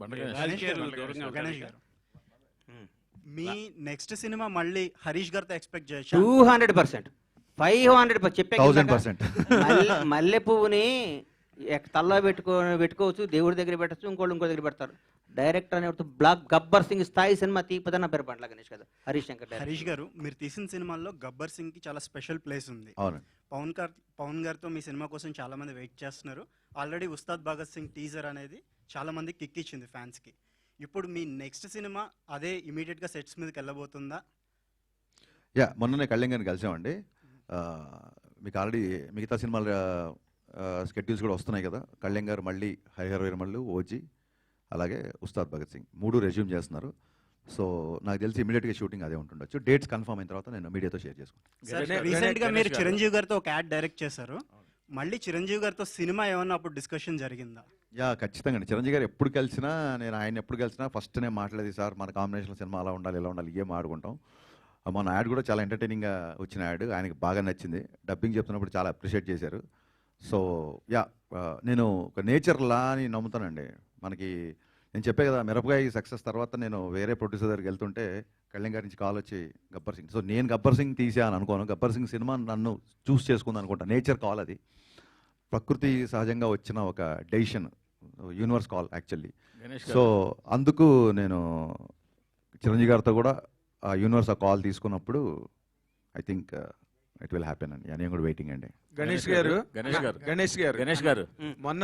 గణేష్ గారు మీ next cinema మళ్ళీ హరీష్ గారితో ఎక్స్పెక్ట్ చేయొచ్చు? 200%, 500% చెప్పే 1000%. మల్లె పువ్వుని తల్లో పెట్టుకోవచ్చు, దేవుడి దగ్గర పెట్టచ్చు, ఇంకో దగ్గర పెడతారు. డైరెక్టర్ అనే బ్లాక్ గబ్బర్ సింగ్ స్థాయి సినిమా తీపదన్న పేరు బండ్ల గణేష్ కదా, హరీష్ శంకర్. హరీష్ గారు మీరు తీసిన సినిమాల్లో గబ్బర్ సింగ్ కి చాలా స్పెషల్ ప్లేస్ ఉంది. పవన్ గారితో మీ సినిమా కోసం చాలా మంది వెయిట్ చేస్తున్నారు. ఆల్రెడీ ఉస్తాద్ భగత్ సింగ్ టీజర్ అనేది చాలా మంది కిక్ ఇచ్చింది ఫ్యాన్స్ కి. ఇప్పుడు మీ నెక్స్ట్ సినిమా అదే ఇమీడియట్ గా సెట్స్ మీదకి వెళ్ళబోతుందా? మొన్ననే కళ్యాణ్ గారిని కలిసామండి. మీకు ఆల్రెడీ మిగతా సినిమాల స్కెడ్యూల్స్ కూడా వస్తున్నాయి కదా. కళ్యాణ్ గారు మళ్ళీ హరిహర వీరమల్లు, ఓజీ, అలాగే ఉస్తాద్ భగత్ సింగ్ 3 రెజ్యూమ్ చేస్తున్నారు. సో నాకు తెలిసి ఇమీడియట్గా షూటింగ్ అదే ఉంటుండొచ్చు. డేట్స్ కన్ఫర్మ్ అయిన తర్వాత నేను మీడియాతో షేర్ చేసుకుంటాను. రీసెంట్ గా మీరు చిరంజీవి గారితో ఒక యాడ్ డైరెక్ట్ చేశారు. మళ్ళీ చిరంజీవి గారితో సినిమా ఏమన్నా అప్పుడు డిస్కషన్ జరిగిందా? ఖచ్చితంగా అండి. చిరంజీవి గారు ఎప్పుడు కలిసినా, నేను ఆయన ఎప్పుడు కలిసినా ఫస్ట్ నేను మాట్లాడేది, సార్ మన కాంబినేషన్ సినిమా అలా ఉండాలి, ఇలా ఉండాలి, ఏం ఆడుకుంటాం. మన యాడ్ కూడా చాలా ఎంటర్టైనింగ్గా వచ్చిన యాడ్, ఆయనకి బాగా నచ్చింది. డబ్బింగ్ చెప్తున్నప్పుడు చాలా అప్రిషియేట్ చేశారు. సో నేను ఒక నేచర్ లా అని నమ్ముతానండి. మనకి నేను చెప్పే కదా, మిరపకాయ సక్సెస్ తర్వాత నేను వేరే ప్రొడ్యూసర్ దగ్గరికి వెళ్తుంటే కళ్యాణ్ గారి నుంచి కాల్ వచ్చి గబ్బర్ సింగ్. సో నేను గబ్బర్ సింగ్ తీసాను అనుకోను, గబ్బర్ సింగ్ సినిమా నన్ను చూస్ చేసుకుంది అనుకుంటా. నేచర్ కాల్ అది, ప్రకృతి సహజంగా వచ్చిన ఒక decision, universe call actually. So అందుకు నేను చిరంజీవి గారితో కూడా ఆ యూనివర్స్ ఆ కాల్ తీసుకున్నప్పుడు I think it will happen అండి. నేను కూడా వెయిటింగ్ అండి. గణేష్ గారు మొన్న